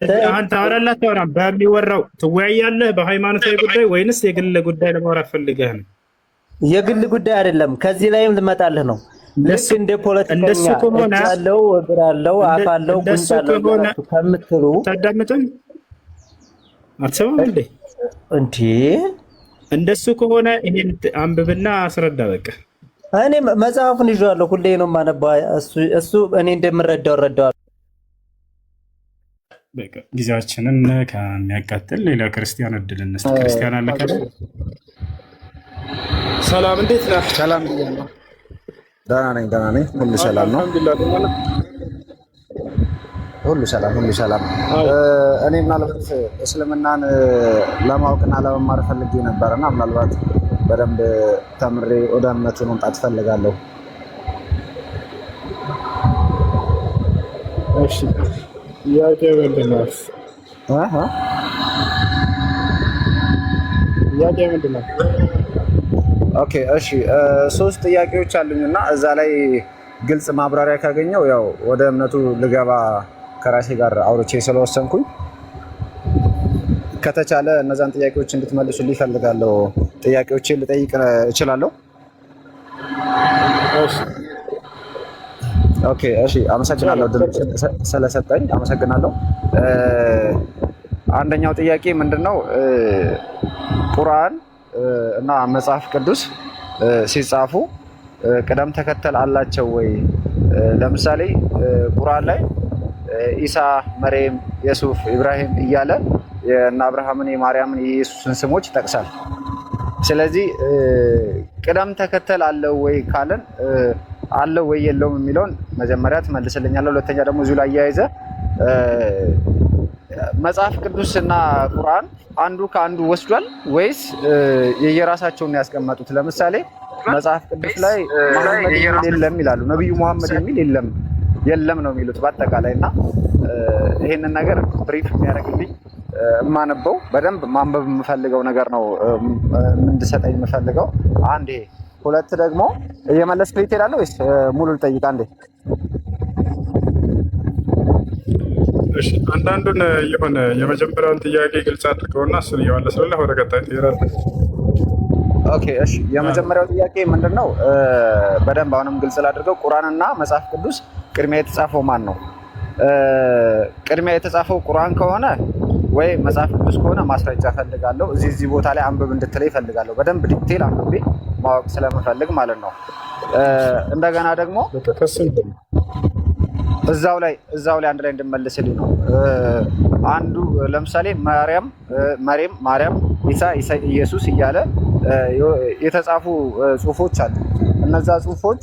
አሁን ታወራለህ አታወራም? በሚወራው ትወያያለህ በሃይማኖታዊ ጉዳይ ወይንስ የግል ጉዳይ ለማውራት ፈልገህ ነው? የግል ጉዳይ አይደለም። ከዚህ ላይም ልመጣልህ ነው። ልክ እንደ ፖለቲከኛ እጅ ያለው እግር አለው አፍ አለው ጉንጭ አለው ከምትሉ ታዳምጥም አትሰማም እንዴ? እንዴ እንደሱ ከሆነ ይሄን አንብብና አስረዳ በቃ። እኔ መጽሐፉን ይዤዋለሁ፣ ሁሌ ነው የማነባው። እሱ እኔ እንደምረዳው እረዳዋለሁ። በቃ ጊዜያችንን ከሚያቃጥል ሌላ ክርስቲያን እድል እንስጥ። ክርስቲያን አለ ካለ ሰላም፣ እንዴት ነህ? ሰላም ነው። ደህና ነኝ። ሁሉ ሰላም ነው። ሁሉ ሰላም። እኔ ምናልባት እስልምናን ለማወቅና ለመማር ፈልጌ ነበርና ምናልባት በደንብ ተምሬ ወደ እምነቱ መምጣት ፈልጋለሁ። እሺ፣ ጥያቄ ምንድን ነው? ኦኬ፣ እሺ፣ 3 ጥያቄዎች አሉኝና እዛ ላይ ግልጽ ማብራሪያ ካገኘው ያው ወደ እምነቱ ልገባ ከራሴ ጋር አውርቼ ስለወሰንኩኝ ከተቻለ እነዛን ጥያቄዎች እንድትመልሱልኝ እፈልጋለሁ። ጥያቄዎችን ልጠይቅ እችላለሁ? ኦኬ፣ እሺ፣ አመሰግናለሁ ድል ስለሰጠኝ አመሰግናለሁ። አንደኛው ጥያቄ ምንድነው ቁርአን እና መጽሐፍ ቅዱስ ሲጻፉ ቅደም ተከተል አላቸው ወይ? ለምሳሌ ቁርአን ላይ ኢሳ፣ መርየም፣ የሱፍ፣ ኢብራሂም እያለ የእነ አብርሃምን፣ የማርያምን፣ የኢየሱስን ስሞች ይጠቅሳል። ስለዚህ ቅደም ተከተል አለው ወይ ካለን አለው ወይ የለውም የሚለውን መጀመሪያ ትመልስልኛለህ። ሁለተኛ ደግሞ እዚሁ ላይ አያይዘህ መጽሐፍ ቅዱስ እና ቁርአን አንዱ ከአንዱ ወስዷል ወይስ የየራሳቸውን ያስቀመጡት? ለምሳሌ መጽሐፍ ቅዱስ ላይ መሐመድ የሚል የለም ይላሉ፣ ነብዩ መሐመድ የሚል የለም ነው የሚሉት በአጠቃላይ። እና ይሄንን ነገር ብሪፍ የሚያደርግልኝ የማነበው በደንብ ማንበብ የምፈልገው ነገር ነው እንድሰጠኝ የምፈልገው። አንድ ይሄ። ሁለት ደግሞ እየመለስክልኝ ትሄዳለህ ወይስ ሙሉ ልጠይቅ? አንዴ እሺ፣ አንዳንዱን የሆነ የመጀመሪያውን ጥያቄ ግልጽ አድርገውና እሱን እየመለስልህ ወደ ቀጣይ ትሄዳለህ። ኦኬ፣ እሺ። የመጀመሪያው ጥያቄ ምንድነው? በደንብ አሁንም ግልጽ ላድርገው። ቁርአንና መጽሐፍ ቅዱስ ቅድሚያ የተጻፈው ማን ነው? ቅድሚያ የተጻፈው ቁርአን ከሆነ ወይ መጽሐፍ ቅዱስ ከሆነ ማስረጃ ፈልጋለሁ። እዚህ ቦታ ላይ አንብብ እንድትለኝ ፈልጋለሁ። በደንብ ዲቴል አንብቤ ማወቅ ስለምፈልግ ማለት ነው። እንደገና ደግሞ እዛው ላይ አንድ ላይ እንድመልስልኝ ነው። አንዱ ለምሳሌ ማርያም፣ ኢሳ፣ ኢየሱስ እያለ የተጻፉ ጽሁፎች አሉ። እነዛ ጽሁፎች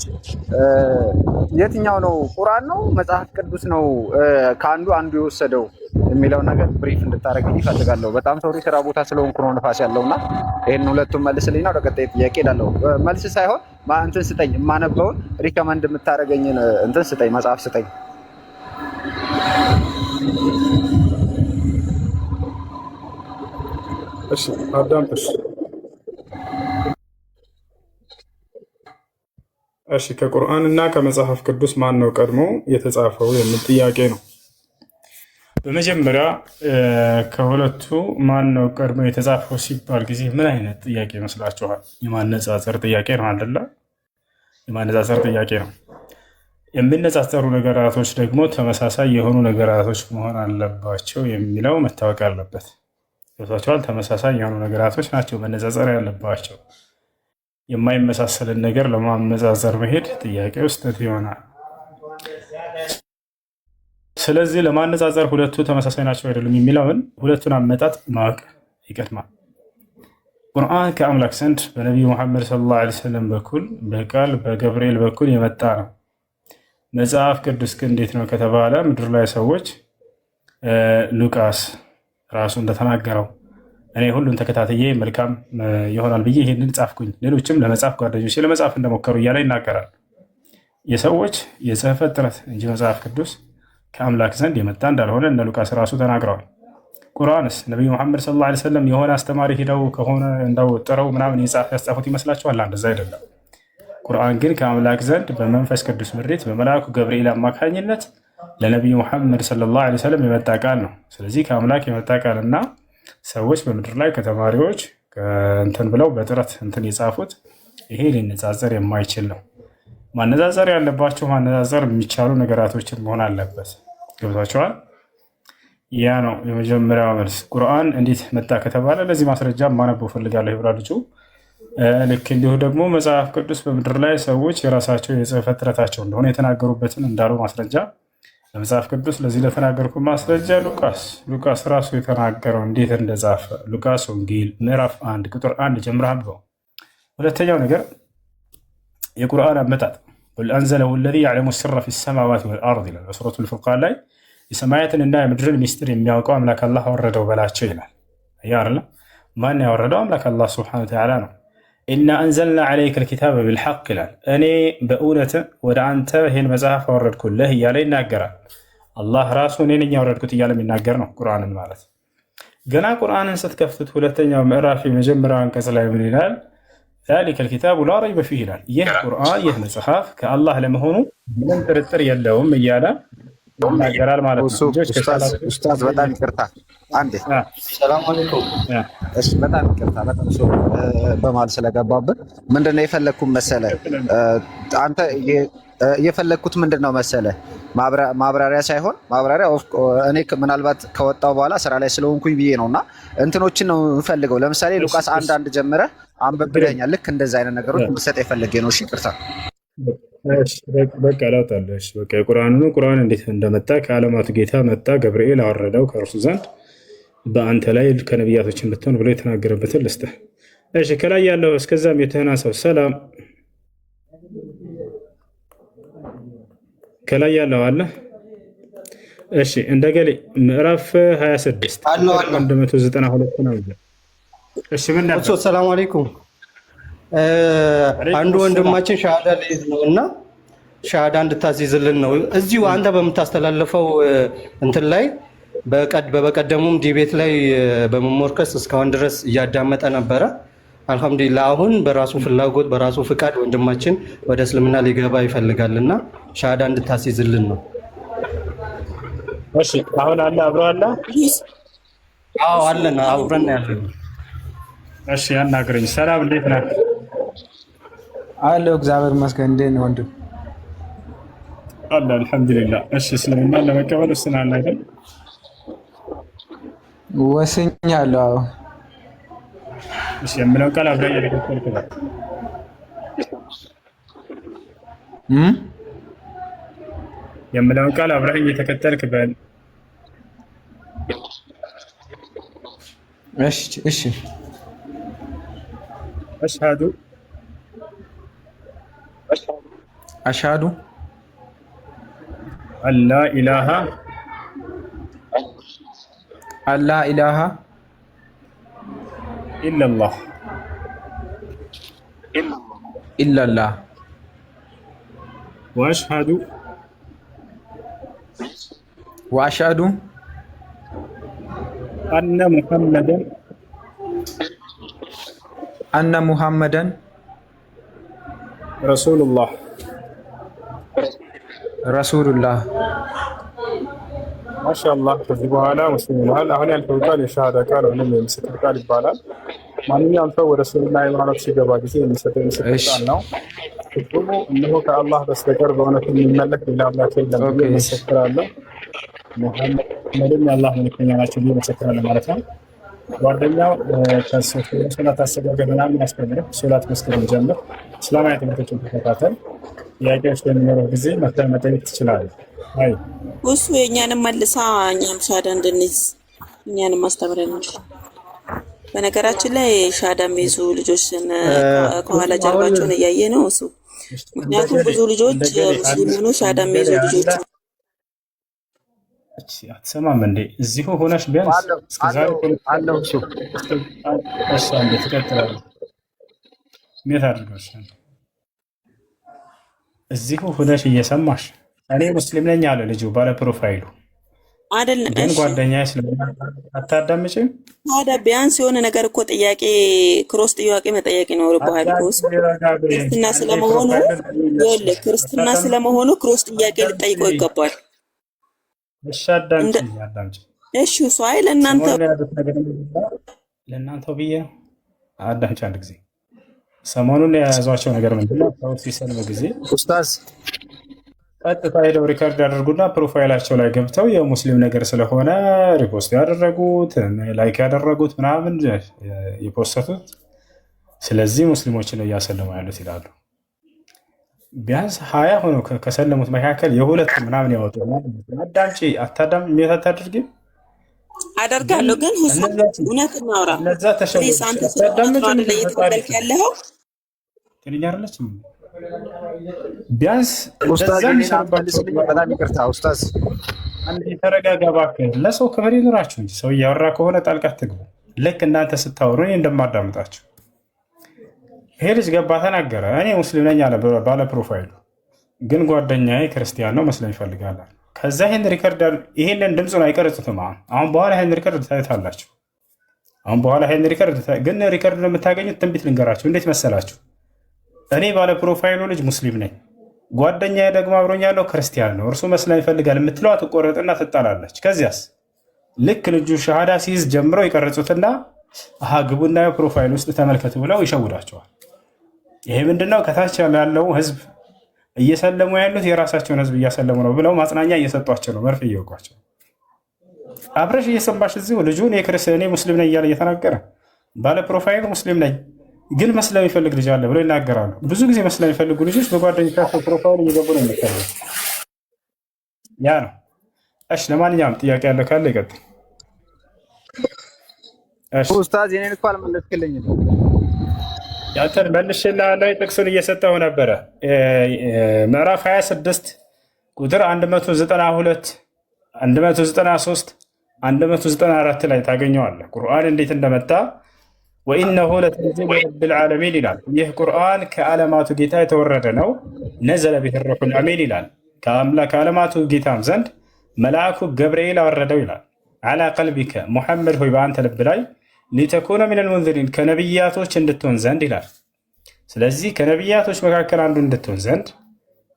የትኛው ነው? ቁርአን ነው መጽሐፍ ቅዱስ ነው ከአንዱ የወሰደው የሚለው ነገር ብሪፍ እንድታደርግልኝ ይፈልጋለሁ። በጣም ሰው ስራ ቦታ ስለሆንኩ ነው ንፋስ ያለውና ይሄን ሁለቱም መልስልኝና ወደ ቀጣይ ጥያቄ እሄዳለሁ። መልስ ሳይሆን እንትን ስጠኝ፣ የማነበውን ሪከመንድ የምታደርገኝን እንትን ስጠኝ፣ መጽሐፍ ስጠኝ። እሺ፣ አዳምጥ። እሺ፣ ከቁርአን እና ከመጽሐፍ ቅዱስ ማን ነው ቀድሞ የተጻፈው የሚል ጥያቄ ነው። በመጀመሪያ ከሁለቱ ማን ነው ቀድሞ የተጻፈው ሲባል ጊዜ ምን አይነት ጥያቄ ይመስላችኋል? የማነጻጸር ጥያቄ ነው አይደለ? የማነጻጸር ጥያቄ ነው። የሚነጻጸሩ ነገራቶች ደግሞ ተመሳሳይ የሆኑ ነገራቶች መሆን አለባቸው የሚለው መታወቅ አለበት። ገብቷችኋል? ተመሳሳይ የሆኑ ነገራቶች ናቸው መነጻጸር ያለባቸው። የማይመሳሰልን ነገር ለማመዛዘር መሄድ ጥያቄ ውስጥ ይሆናል። ስለዚህ ለማነጻጸር ሁለቱ ተመሳሳይ ናቸው አይደሉም የሚለውን ሁለቱን አመጣጥ ማወቅ ይቀድማል። ቁርአን ከአምላክ ዘንድ በነቢዩ ሙሐመድ ሰለላሁ ዐለይሂ ወሰለም በኩል በቃል በገብርኤል በኩል የመጣ ነው። መጽሐፍ ቅዱስ ግን እንዴት ነው ከተባለ ምድር ላይ ሰዎች ሉቃስ ራሱ እንደተናገረው እኔ ሁሉን ተከታትዬ መልካም ይሆናል ብዬ ይሄንን ጻፍኩኝ፣ ሌሎችም ለመጻፍ ጓደኞቼ ለመጻፍ እንደሞከሩ እያለ ይናገራል። የሰዎች የጽህፈት ጥረት እንጂ መጽሐፍ ቅዱስ ከአምላክ ዘንድ የመጣ እንዳልሆነ እነ ሉቃስ ራሱ ተናግረዋል። ቁርአንስ ነቢዩ መሐመድ ሰለላሁ ዐለይሂ ወሰለም የሆነ አስተማሪ ሂደው ከሆነ እንዳው ጥረው ምናምን ያስጻፉት ይመስላችኋል? እንደዛ አይደለም። ቁርአን ግን ከአምላክ ዘንድ በመንፈስ ቅዱስ ምሪት በመልአኩ ገብርኤል አማካኝነት ለነቢዩ ሙሐመድ ሰለላሁ ዐለይሂ ወሰለም የመጣ ቃል ነው። ስለዚህ ከአምላክ የመጣ ቃል እና ሰዎች በምድር ላይ ከተማሪዎች እንትን ብለው በጥረት እንትን የጻፉት ይሄ ሊነጻጸር የማይችል ነው። ማነጻጸር ያለባቸው ማነጻጸር የሚቻሉ ነገራቶችን መሆን አለበት። ገብቷቸዋል? ያ ነው የመጀመሪያው መልስ። ቁርአን እንዴት መጣ ከተባለ ለዚህ ማስረጃ ማነበው ፈልጋለሁ ይብራ ልጁ። ልክ እንዲሁ ደግሞ መጽሐፍ ቅዱስ በምድር ላይ ሰዎች የራሳቸው የጽሕፈት ጥረታቸው እንደሆነ የተናገሩበትን እንዳሉ ማስረጃ ለመጽሐፍ ቅዱስ ለዚህ ለተናገርኩ ማስረጃ ሉቃስ ራሱ የተናገረው እንዴት እንደጻፈ ሉቃስ ወንጌል ምዕራፍ 1 ቁጥር 1 ጀምረህ አንብበው። ሁለተኛው ነገር የቁርአን አመጣጥ ቁል አንዘለሁ አለዚ ያዕለሙ ሲረ ፊ ሰማዋት ወልአርድ ይላል በሱረቱል ፉርቃን ላይ የሰማያትን እና የምድርን ሚስጥር የሚያውቀው አምላክ አላህ አወረደው በላቸው ይላል። አያርላ ማን ያወረደው? አምላክ አላህ ሱብሓነሁ ወተዓላ ነው። ኢና አንዘልና ዐለይከል ኪታበ ቢልሐቅ ይላል። እኔ በእውነት ወደ አንተ ይህን መጽሐፍ አወረድኩልህ እያለ ይናገራል። አላህ ራሱ እኔ ነኝ ያወረድኩት እያለ የሚናገር ነው ቁርአንን ማለት። ገና ቁርአንን ስትከፍቱት ሁለተኛው ምዕራፍ የመጀመሪያው አንቀጽ ላይ ምን ይላል? ዛሊከል ኪታቡ ላ ረይበ ፊህ ይላል። ይህ ቁርአን ይህ መጽሐፍ ከአላህ ለመሆኑ ምንም ጥርጥር የለውም እያለ ይናገራል ማለት ነው። ኡስታዝ በጣም ይቅርታ አንዴ። ሰላም አለይኩም። እሺ በጣም ይቅርታ በጣም ሰው በማል ስለገባብን ምንድነው የፈለግኩት መሰለ አንተ የፈለግኩት ምንድነው መሰለ ማብራሪያ ሳይሆን ማብራሪያ እኔ ምናልባት ከወጣው በኋላ ስራ ላይ ስለሆንኩኝ ብዬ ነውና እንትኖችን ነው የምፈልገው። ለምሳሌ ሉቃስ 1:1 ጀምረህ አንብብ ብለኛል። ልክ እንደዛ አይነት ነገሮች እንድሰጥ የፈለገ ነው። እሺ ይቅርታ። በቃ ላውጣለሽ። በቃ ቁርአን እንዴት እንደመጣ ከዓለማቱ ጌታ መጣ፣ ገብርኤል አወረደው ከእርሱ ዘንድ በአንተ ላይ ከነቢያቶች ብትሆን ብሎ የተናገረበትን ልስጥህ። እሺ ከላይ ያለው እስከዛም የተናሰው ሰላም ከላይ ያለው አለ። እሺ እንደገሌ ምዕራፍ 26 192 ነው። እሺ ምን ነበር? ሰላም አለይኩም። አንዱ ወንድማችን ሻሃዳ ሊይዝ ነው እና ሻሃዳ እንድታስይዝልን ነው። እዚሁ አንተ በምታስተላልፈው እንትን ላይ በቀደሙም ዲቤት ላይ በመሞርከስ እስካሁን ድረስ እያዳመጠ ነበረ። አልሐምዱሊላህ አሁን በራሱ ፍላጎት በራሱ ፍቃድ ወንድማችን ወደ እስልምና ሊገባ ይፈልጋልና ሻሃዳ እንድታስይዝልን ነው። እሺ አሁን አለ አብሮ አለ። አዎ አለን አብረን ያለን። እሺ ያናግረኝ። ሰላም እንዴት ነህ? አለሁ እግዚአብሔር ይመስገን። እንዴት ነው ወንድም? አለ አልሐምዱሊላህ። እሺ እስልምና ለመቀበል ወስነሃል አይደል? ወስኛለሁ። አዎ። እሺ የምለው ቃል አብረን እየተከተልክ ነው። የምለውን ቃል አብረን እየተከተልክ በል። እሺ እሺ። አሽሃዱ አላ ኢላሃ ኢላላህ ወአሽሃዱ አነ ሙሐመደን ረሱሉላህ ማሻአላህ። ከዚህ በኋላ ሙስሊም ሆነሃል። አሁን ያልከው ቃል የሻሃዳ ቃል ወይም የምስክር ቃል ይባላል። ማንኛውም ሰው ወደ እስልምና ሃይማኖት ሲገባ ጊዜ የሚሰጠው የምስክር ቃል ነው። ትርጉሙ እነሆ ከአላህ በስተቀር በእውነት የሚመለክ ሌላ አምላክ የለም ብዬ እመሰክራለሁ፣ ሙሐመድም የአላህ መልእክተኛ ናቸው ብዬ እመሰክራለሁ ማለት ነው። ጓደኛው ሶላት አሰጋገድ ምናምን ያስፈልግ ሶላት መስገድ ጀምር። እስላማዊ ትምህርቶችን ተከታተል። ጥያቄዎች በሚኖረው ጊዜ መጠየቅ ትችላለህ። አይ እሱ የእኛንም መልሳ እኛም ሻሃዳ እንድንይዝ እኛንም አስተምረናል። በነገራችን ላይ ሻሃዳ የሚይዙ ልጆችን ከኋላ ጀርባቸውን እያየ ነው እሱ። ምክንያቱም ብዙ ልጆች ሙስሊም ሆኖ ሻሃዳ የሚይዙ ልጆች አትሰማም እንዴ? እዚሁ ሆነሽ ቢያንስ እስከዛሬ አለው እሱ እሺ አንዴ ትቀጥላለህ። ሜት አድርገሽ እዚሁ ሆነሽ እየሰማሽ እኔ ሙስሊም ነኝ አለ ልጁ ባለ ፕሮፋይሉ አይደለም። ግን ጓደኛዬ ስለምን አታዳምጪም? ታዲያ ቢያንስ የሆነ ነገር እኮ ጥያቄ ክሮስ ጥያቄ መጠየቅ ይኖርብሃል እኮ ክርስትና ስለመሆኑ ክሮስ ጥያቄ ልጠይቀው ይገባል። እሺ አዳምጪ። እሺ እሱ አይ ለእናንተ ለእናንተው ብዬ ነው። አዳምጪ አንድ ጊዜ። ሰሞኑን የያዟቸው ነገር ምንድን ነው? ሰው ሲሰልም ጊዜ ኡስታዝ ቀጥታ ሄደው ሪከርድ ያደርጉና ፕሮፋይላቸው ላይ ገብተው የሙስሊም ነገር ስለሆነ ሪፖስት ያደረጉት ላይክ ያደረጉት ምናምን የፖስተቱት፣ ስለዚህ ሙስሊሞችን እያሰለሙ ያሉት ይላሉ። ቢያንስ 20 ሆነው ከሰለሙት መካከል የሁለት ምናምን ያወጡ። አዳምጪ አታዳም ሜታት አድርጊ አደርጋለሁ፣ ግን እውነት እናውራ። እነዛ ፕሊስ አንተ ስለታዳምጪ ላይ እየተወደልክ ያለው ትንኛለች። ቢያንስ ኡስታዝ በጣም ይቅርታ ኡስታዝ፣ አንዴ ተረጋጋ እባክህ። ለሰው ክብር ይኑራችሁ እንጂ ሰው እያወራ ከሆነ ጣልቃ አትግቡ። ልክ እናንተ ስታወሩ እኔ እንደማዳምጣችሁ። ይሄ ልጅ ገባ ተናገረ፣ እኔ ሙስሊም ነኝ አለ ባለ ፕሮፋይሉ፣ ግን ጓደኛዬ ክርስቲያን ነው መስለኝ ይፈልጋል። ከዛ ይሄንን ድምፁን አይቀርጹትም። አሁን በኋላ ይሄን ሪከርድ ታዩታላችሁ። ግን ሪከርድ የምታገኙት ትንቢት ልንገራችሁ እንዴት መሰላችሁ? እኔ ባለ ፕሮፋይሉ ልጅ ሙስሊም ነኝ፣ ጓደኛዬ ደግሞ አብሮኝ ያለው ክርስቲያን ነው፣ እርሱ መስለኝ ይፈልጋል የምትለዋ ትቆረጥና ትጣላለች። ከዚያስ ልክ ልጁ ሸሃዳ ሲይዝ ጀምረው ይቀርጹትና ግቡና ፕሮፋይል ውስጥ ተመልከቱ ብለው ይሸውዳቸዋል። ይሄ ምንድነው? ከታች ያለው ህዝብ እየሰለሙ ያሉት የራሳቸውን ህዝብ እያሰለሙ ነው ብለው ማጽናኛ እየሰጧቸው ነው፣ መርፌ እየወጓቸው። አብረሽ እየሰማሽ እዚሁ ልጁ እኔ ሙስሊም ነኝ እያለ እየተናገረ ባለ ፕሮፋይሉ ሙስሊም ነኝ ግን መስለም የሚፈልግ ልጅ አለ ብለው ይናገራሉ። ብዙ ጊዜ መስለም የሚፈልጉ ልጆች በጓደኞቻቸው ፕሮፋይል እየገቡ ነው የሚፈልጉ። ያ ነው። እሺ ለማንኛውም ጥያቄ ያለ ካለ ይቀጥል። ኡስታዝ የኔን እኮ አልመለስክልኝም። ያንተን መልሼልሃለሁ። ጥቅሱን እየሰጠሁ ነበረ። ምዕራፍ 26 ቁጥር 192፣ 193፣ 194 ላይ ታገኘዋለህ። ቁርአን እንዴት እንደመጣ ወኢነሁ ለተንዚሉ ረቢል ዓለሚን ይላል። ይህ ቁርአን ከዓለማቱ ጌታ የተወረደ ነው። ነዘለ ቢሂ ሩሑል አሚን ይላል። ከዓለማቱ ጌታም ዘንድ መልአኩ ገብርኤል አወረደው ይላል። ዓላ ቀልቢከ ሙሐመድ ሆይ በአንተ ልብ ላይ ሊተኩነ ሚነል ሙንዚሪን ከነቢያቶች እንድትሆን ዘንድ ይላል። ስለዚህ ከነቢያቶች መካከል አንዱ እንድትሆን ዘንድ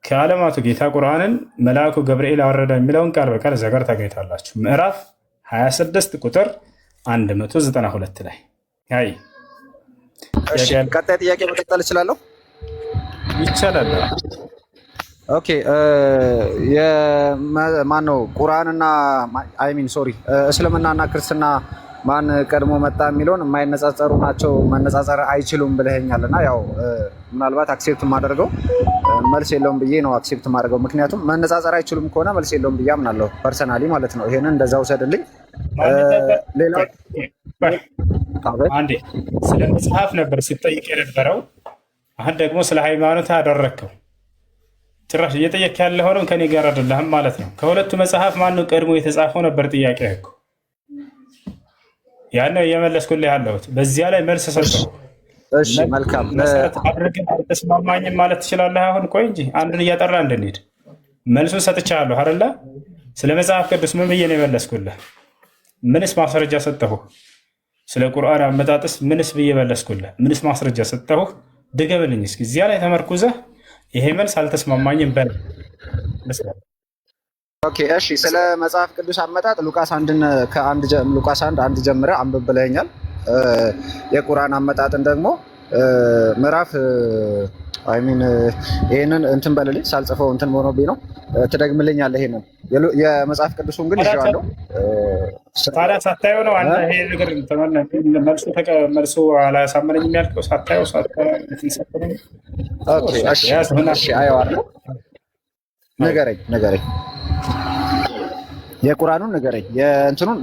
ከዓለማቱ ጌታ ቁርአንን መልአኩ ገብርኤል አወረደ የሚለውን ቃል በቃል እዚያ ጋር ታገኝታላችሁ። ምዕራፍ 26 ቁጥር 192 ላይ ቀጣይ ጥያቄ መቀጠል እችላለሁ? ይቻላል። ኦኬ ማነው ቁርአንና እስልምናና ክርስትና ማን ቀድሞ መጣ የሚለውን የማይነጻጸሩ ናቸው፣ መነጻጸር አይችሉም ብለኸኛል። እና ያው ምናልባት አክሴፕት የማደርገው መልስ የለውም ብዬ ነው አክሴፕት የማደርገው። ምክንያቱም መነጻጸር አይችሉም ከሆነ መልስ የለውም ብዬ አምናለሁ ፐርሰናሊ ማለት ነው። ይሄንን እንደዛ ውሰድልኝ። ሌላ አንዴ ስለ መጽሐፍ ነበር ሲጠይቅ የነበረው። አሁን ደግሞ ስለ ሃይማኖት አደረግከው። ጭራሽ እየጠየቅ ያለ ሆነው ከኔ ጋር አይደለህም ማለት ነው። ከሁለቱ መጽሐፍ ማነው ቀድሞ የተጻፈው ነበር ጥያቄ እኮ። ያን ነው እየመለስኩልህ ያለሁት። በዚያ ላይ መልስ ሰጠው። እሺ መልካም። መሰረት አድርገን አልተስማማኝም ማለት ትችላለህ። አሁን ቆይ እንጂ አንዱን እያጠራ እንድንሄድ መልሱን ሰጥቻለሁ አይደለ? ስለ መጽሐፍ ቅዱስ ምን ብዬ ነው የመለስኩልህ? ምንስ ማስረጃ ሰጠሁ? ስለ ቁርአን አመጣጥስ ምንስ ብዬ መለስኩልህ? ምንስ ማስረጃ ሰጠሁ? ድገምልኝ እስኪ። እዚያ ላይ ተመርኩዘህ ይሄ መልስ አልተስማማኝም በል። ኦኬ እሺ። ስለ መጽሐፍ ቅዱስ አመጣጥ ሉቃስ 1 ጀምረህ አንብብ ብለኸኛል። የቁርአን አመጣጥን ደግሞ ምዕራፍ ይሄንን እንትን በልልኝ፣ ሳልጽፈው እንትን ሆኖብኝ ነው። ትደግምልኛለህ? ይሄንን የመጽሐፍ ቅዱሱን ግን ይዤዋለሁ። ታዲያ ሳታየው ነው አንተ ይሄ ነገር መልሱ አላሳመነኝም ያልከው? ሳታየው አየዋለሁ። ንገረኝ፣ የቁርአኑን ንገረኝ። የእንትኑን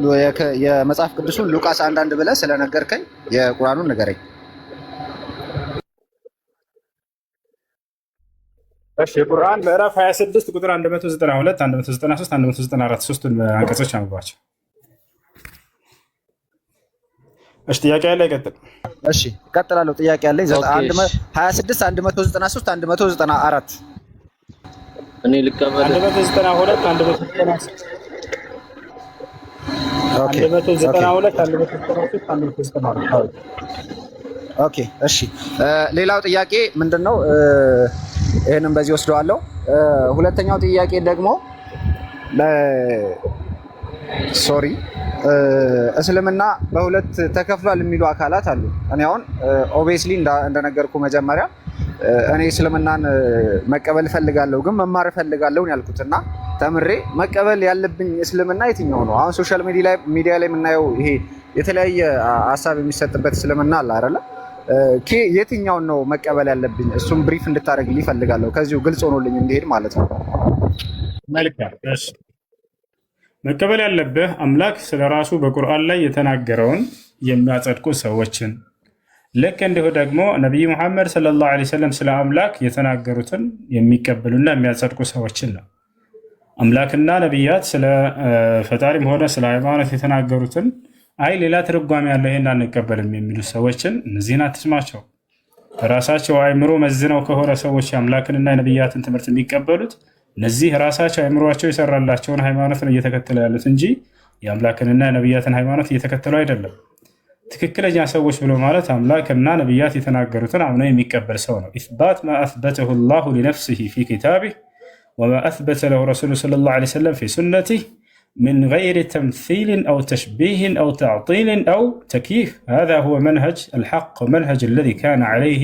የመጽሐፍ ቅዱሱን ሉቃስ 1 ብለህ ስለነገርከኝ የቁርአኑን ንገረኝ። እሺ የቁርአን ምዕራፍ 26 ቁጥር 192፣ 193፣ 194 ሶስቱን አንቀጾች አንብባቸው። እሺ ጥያቄ ያለ ይቀጥል። እሺ እቀጥላለሁ። ጥያቄ ያለኝ 26፣ 193፣ 194 እኔ ልቀበል። 192፣ 193፣ 192። ኦኬ እሺ። ሌላው ጥያቄ ምንድን ነው? ይሄንን በዚህ ወስደዋለሁ። ሁለተኛው ጥያቄ ደግሞ ሶሪ እስልምና በሁለት ተከፍሏል የሚሉ አካላት አሉ። እኔ አሁን ኦብቪየስሊ እንደነገርኩ መጀመሪያ እኔ እስልምናን መቀበል እፈልጋለሁ ግን መማር እፈልጋለሁ ያልኩትና ተምሬ መቀበል ያለብኝ እስልምና የትኛው ነው? አሁን ሶሻል ሚዲያ ላይ የምናየው ይሄ የተለያየ ሀሳብ የሚሰጥበት እስልምና አለ አይደለ? የትኛውን ነው መቀበል ያለብኝ? እሱም ብሪፍ እንድታደርግልኝ እፈልጋለሁ። ከዚሁ ግልጽ ሆኖልኝ እንዲሄድ ማለት ነው። መልካም። መቀበል ያለብህ አምላክ ስለራሱ በቁርአን ላይ የተናገረውን የሚያጸድቁ ሰዎችን ልክ እንዲሁ ደግሞ ነቢይ ሙሐመድ ሰለላሁ ዐለይሂ ወሰለም ስለ አምላክ የተናገሩትን የሚቀበሉና የሚያጸድቁ ሰዎችን ነው። አምላክና ነቢያት ስለ ፈጣሪም ሆነ ስለ ሃይማኖት የተናገሩትን አይ ሌላ ትርጓሜ ያለው ይሄን አንቀበልም የሚሉ ሰዎችን እነዚህን አትስማቸው። በራሳቸው አእምሮ መዝነው ከሆነ ሰዎች የአምላክንና የነቢያትን ትምህርት የሚቀበሉት እነዚህ ራሳቸው አእምሯቸው የሰራላቸውን ሃይማኖትን እየተከተሉ ያሉት እንጂ የአምላክንና የነቢያትን ሃይማኖት እየተከተሉ አይደለም። ትክክለኛ ሰዎች ብሎ ማለት አምላክና ነቢያት የተናገሩትን አምኖ የሚቀበል ሰው ነው። ኢስባት ማ አስበተሁ ላሁ ሊነፍሲሂ ፊ ኪታቢህ ወማ አስበተ ለሁ ረሱሉ ሰለላሁ ዐለይሂ ወሰለም ፊ ሱነቲህ من غير تمثيل أو تشبيه أو تعطيل أو تكييف. هذا هو منهج الحق ومنهج الذي كان عليه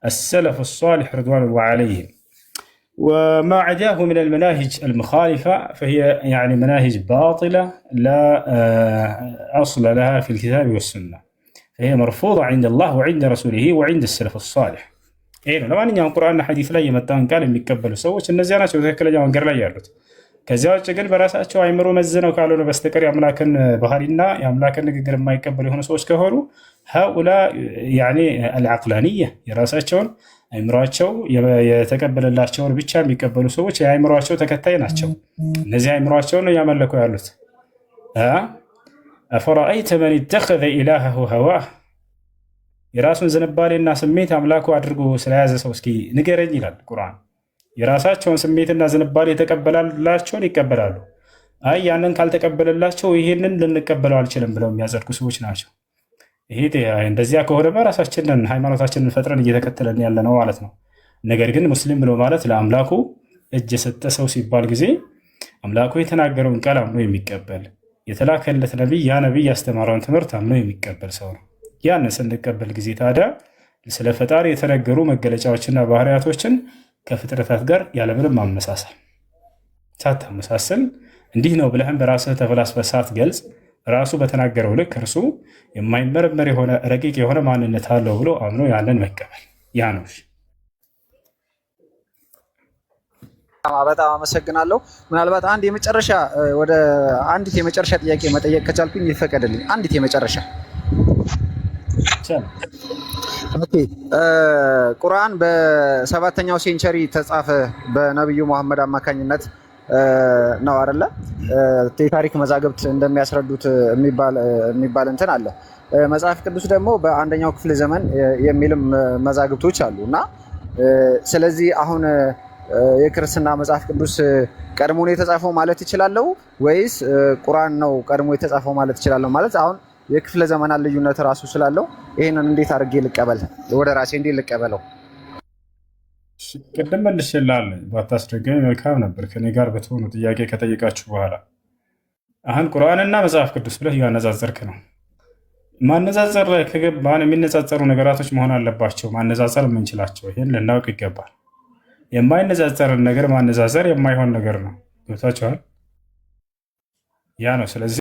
السلف الصالح رضوان الله عليهم. وما عداه من المناهج المخالفة فهي يعني مناهج باطلة لا أصل لها في الكتاب والسنة، فهي مرفوضة عند الله وعند رسوله وعند السلف الصالح. إيه لما نيجي القرآن حديث لا يمتان قال የሚቀበሉ ሰዎች እነዚያ ናቸው ትክክለኛው መንገድ ላይ ያሉት። ከዚያ ውጭ ግን በራሳቸው አይምሮ መዝነው ካልሆነ በስተቀር የአምላክን ባህሪና የአምላክን ንግግር የማይቀበሉ የሆኑ ሰዎች ከሆኑ هؤلاء يعني العقلانية የራሳቸውን አይምሯቸው የተቀበለላቸውን ብቻ የሚቀበሉ ሰዎች የአይምሯቸው ተከታይ ናቸው። እነዚህ አይምሯቸውን ነው ያመለኩ ያሉት። أفرأيت من اتخذ إلهه هواه የራሱን ዝንባሌና ስሜት አምላኩ አድርጎ ስለያዘ ሰው እስኪ ንገረኝ ይላል ቁርአን። የራሳቸውን ስሜትና ዝንባሌ የተቀበላላቸውን ይቀበላሉ። አይ ያንን ካልተቀበለላቸው ይሄንን ልንቀበለው አልችልም ብለው የሚያጸድቁ ሰዎች ናቸው። ይሄ እንደዚያ ከሆነ ራሳችንን ሃይማኖታችንን ፈጥረን እየተከተለን ያለ ነው ማለት ነው። ነገር ግን ሙስሊም ብሎ ማለት ለአምላኩ እጅ የሰጠ ሰው ሲባል ጊዜ አምላኩ የተናገረውን ቃል አምኖ የሚቀበል የተላከለት ነቢይ ያ ነቢይ ያስተማረውን ትምህርት አምኖ የሚቀበል ሰው ነው። ያንን ስንቀበል ጊዜ ታዲያ ስለ ፈጣሪ የተነገሩ መገለጫዎችና ባህሪያቶችን ከፍጥረታት ጋር ያለምንም ማመሳሰል ሳታመሳሰል እንዲህ ነው ብለህም በራስህ ተፈላስፈህ ሳትገልጽ ራሱ በተናገረው ልክ እርሱ የማይመረመር የሆነ ረቂቅ የሆነ ማንነት አለው ብሎ አምኖ ያንን መቀበል ያ ነው። በጣም አመሰግናለሁ። ምናልባት አንዲት የመጨረሻ ጥያቄ መጠየቅ ከቻልኩኝ ይፈቀድልኝ። አንዲት የመጨረሻ ኦኬ። ቁርአን በሰባተኛው ሴንቸሪ ተጻፈ በነብዩ መሐመድ አማካኝነት ነው አይደለ? የታሪክ መዛግብት እንደሚያስረዱት የሚባል እንትን አለ። መጽሐፍ ቅዱስ ደግሞ በአንደኛው ክፍለ ዘመን የሚልም መዛግብቶች አሉ እና ስለዚህ አሁን የክርስትና መጽሐፍ ቅዱስ ቀድሞ ነው የተጻፈው ማለት ይችላል ወይስ ቁርአን ነው ቀድሞ የተጻፈው ማለት ይችላል? ማለት አሁን የክፍለ ዘመናት ልዩነት ራሱ ስላለው ይሄንን እንዴት አድርጌ ልቀበል? ወደ ራሴ እንዴት ልቀበለው? ቅድም መልሼልሃለሁ። ባታስደገኝ መልካም ነበር ከኔ ጋር በተሆኑ ጥያቄ ከጠየቃችሁ በኋላ። አሁን ቁርአንና መጽሐፍ ቅዱስ ብለህ እያነጻጸርክ ነው። ማነጻጸር ላይ ከገባን የሚነጻጸሩ ነገራቶች መሆን አለባቸው፣ ማነጻጸር የምንችላቸው። ይሄን ልናውቅ ይገባል። የማይነጻጸርን ነገር ማነጻጸር የማይሆን ነገር ነው። ገብታችኋል? ያ ነው። ስለዚህ